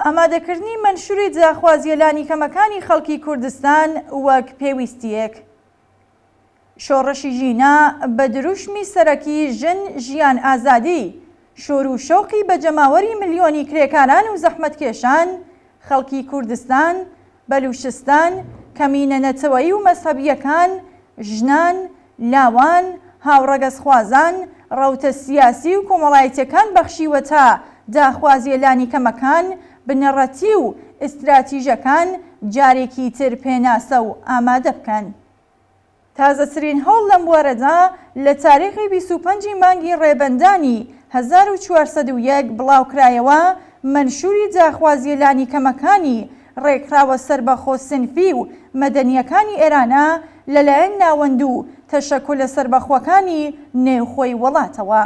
ئامادەکردنی منشوری جیاخوازیە لانیکەمەکانی خەڵکی کوردستان وەک پێویستیەک. شۆڕشی ژینە بە دروشمی سەرەکی ژن، ژیان، ئازادی، شۆر و شەوقی بەجەماوەری ملیۆنی کرێکاران و زەحمەتکێشان خەڵکی کوردستان، بەلوچستان، کەمینە نەتەوەیی و مەزهەبیەکان، ژنان، لاوان، هاوڕەگەزخوازان، ڕەوتە سیاسی و کۆمەڵایەتیەکان بەخشیوەتە داخوازیە لانیکەمەکان بنەڕەتی و ئستراتیژەکان جارێکی تر پێناسە و ئامادە بکەن. تازەترین هەوڵ لەم بوارەدا لە تاریخی 25 مانگی ڕێبەندانی 1401 بڵاوکرایەوە منشوری جاخوازیە لانیکەمەکانی ڕێکراوە سەربەخۆ سنفی و مەدەنیەکانی ئێرانە لەلایەن ناوەند و تەشەکۆلە سەربەخۆکانی نێوخۆی وڵاتەوە.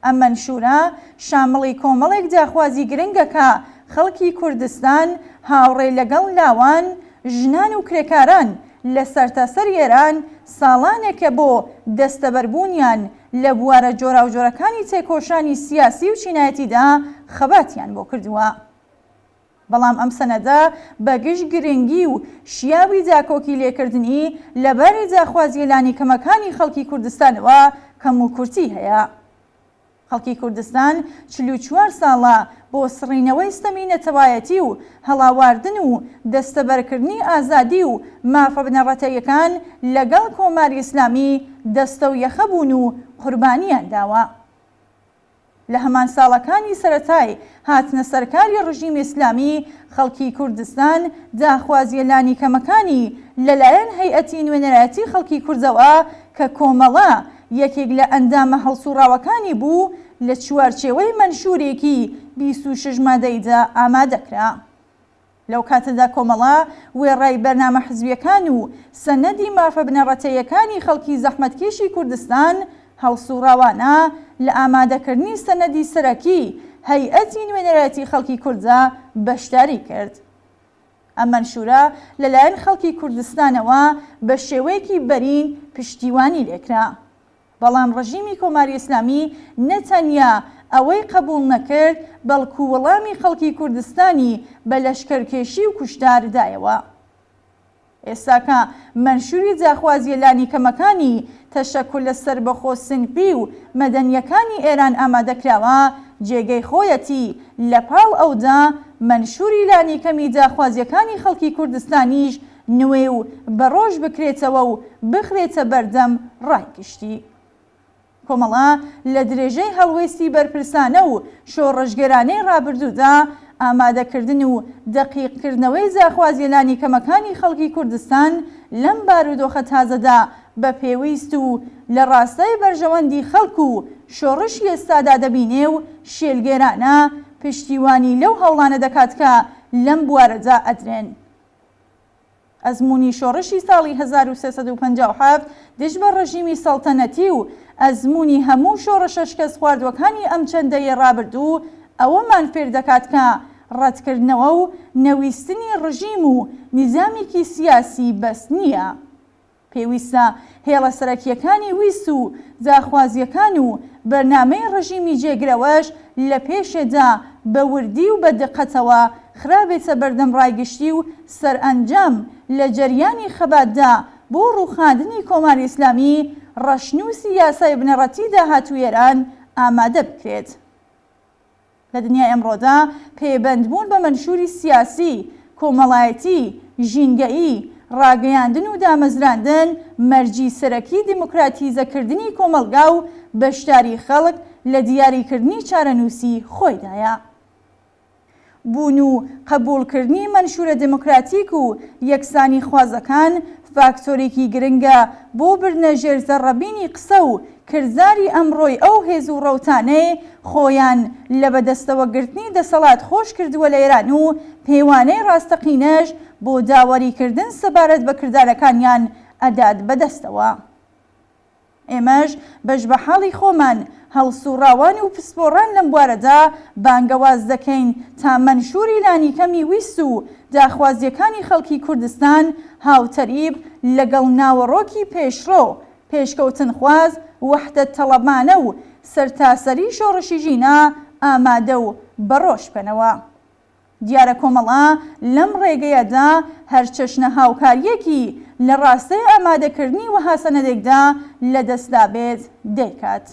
ئەم منشورە شامڵی کۆمەڵێک جاخوازی گرنگەکە خەڵکی کوردستان هاوڕێ لەگەڵ لاوان، ژنان و کرێکاران لە سەرتاسەر ئێران ساڵانێکە بۆ دەستەبەربوونیان لە بوارە جۆراوجۆرەکانی تێکۆشانی سیاسی و چینایەتیدا خەباتیان بۆ کردووە. بەڵام ئەم سەنەدە بەگشت گرنگی و شیاوی داکۆکی لێکردنی لەبەری جاخوازیە لانیکەمەکانی خەڵکی کوردستانەوە کەم و کورتی هەیە. خەڵکی کوردستان 44 ساڵە بۆ سڕینەوەی ستەمی نەتەوایەتی و هەڵاواردن و دەستەبەرکردنی ئازادی و مافە بنەڕەتەیەکان لەگەڵ کۆماری ئیسلامی دەستە و یەخە بوون و قوربانیان داوە. لە هەمان ساڵەکانی سەرەتای هاتنە سەرکاری ڕژیمی ئیسلامی خەڵکی کوردستان داخوازیە لانیکەمەکانی لەلایەن هەیئەتی نوێنەرایەتی خەڵکی کوردەوە کە کۆمەڵە یەکێک لە ئەندامە هەڵسوڕاوەکانی بوو لە چوارچێوەی منشورێکی 26 مادەیدا ئامادەکرا. لەو کاتەدا کۆمەڵە وێڕای بەرنامە حزبیەکان و سەنەدی مافە بنەڕەتەیەکانی خەڵکی زەحمەتکێشی کوردستان هەڵسوڕاوانە لە ئامادەکردنی سەنەدی سەرەکی هەیئەتی نوێنەرایەتی خەڵکی کوردە بەشداری کرد. ئەم منشورە لەلایەن خەڵکی کوردستانەوە بە شێوەیەکی بەرین پشتیوانی لێکرا. بەڵام ڕژیمی کۆماری ئیسلامی نەتەنیا ئەوەی قبول نەکرد بەڵکو وەڵامی خەڵکی کوردستانی بە لەشکەرکێشی و کوشتاردایەوە. ئێستاکە منشوری جاخوازیە لانیکەمەکانی تەشەکۆلە سەربەخۆ سنفی و مەدەنیەکانی ئێران ئامادەکراوە جێگەی خۆیەتی لە پاڵ ئەودا منشوری لانیکەمی جاخوازیەکانی خەڵکی کوردستانیش نوێ و بەڕۆژ بکرێتەوە و بخرێتە بەردەم ڕایگشتی. کۆمەڵە لە درێژەی هەڵوێستی بەرپرسانە و شۆڕژگەرانەی ڕابردوودا ئامادەکردن و دەقیقکردنەوەی جاخوازیە لانیکەمەکانی خەڵکی کوردستان لەم بارودۆخە تازەدا بە پێویست و لە ڕاستای بەرژەوەندی خەڵک و شۆڕشی ئێستادا دەبینێ و شێلگێرانە پشتیوانی لەو هەوڵانە دەکات کە لەم بوارەدا ئەدرێن. ئەزموونی شۆڕشی ساڵی 1357 دژ بە ڕژیمی سەڵتەنەتی و ئەزموونی هەموو شۆڕشە شکست خواردوەکانی ئەم چەندەیە ڕابردوو ئەوەمان فێر دەکات کە ڕەتکردنەوە و نەویستنی ڕژیم و نیزامێکی سیاسی بەس نییە. پێویستە هێڵە سەرەکیەکانی ویست و جاخوازیەکان و بەرنامەی ڕژیمی جێگرەوەش لە پێشێدا بە وردی و بە دقەتەوە خرابێتە بەردەم ڕایگشتی و سەرئەنجام لە جەریانی خەباتدا بۆ ڕووخاندنی کۆماری ئیسلامی ڕەشنووسی یاسای بنەڕەتی داهاتوو ئێران ئامادە بکرێت. لە دنیای ئەمڕۆدا پێبەندبوون بە منشوری سیاسی، کۆمەڵایەتی، ژینگەیی، ڕاگەیاندن و دامەزراندن مەرجی سەرەکی دیموکراتیزەکردنی کۆمەلگا و بەشداری خەڵک لە دیاریکردنی چارەنووسی خۆیدایە. بوون و قبولکردنی منشورە دموکراتیک و یەکسانی خوازەکان فاکتۆرێکی گرنگە بۆ بردنەژێر زەڕەبینی قسە و کرداری ئەمڕۆی ئەو هێز و ڕەوتانەی خۆیان لە بەدەستەوەگرتنی دەسەڵات خۆش کردووە لە ئێران و پەیوانەی ڕاستەقینەش بۆ داوەریکردن سەبارەت بە کردارەکانیان ئەدات بەدەستەوە. ئێمەش بەش بە حاڵی خۆمان هەڵسوڕاوان و پسپۆڕان لەم بوارەدا بانگەواز دەکەین تا منشوری لانیکەمی ویست و داخوازیەکانی خەڵکی کوردستان هاوتەریب لەگەڵ ناوەڕۆکی پێشڕۆ، پێشکەوتن خواز، وەحدەت تەڵەبانە و سەرتاسەری شۆڕشی ژینە ئامادە و بەڕۆژ بنەوە. دیارە کۆمەڵە لەم ڕێگەیەدا هەر چەشنە هاوکاریەکی لە ڕاستەی ئامادەکردنی وەها سەنەدێکدا لە دەستدا بێت دەیکات.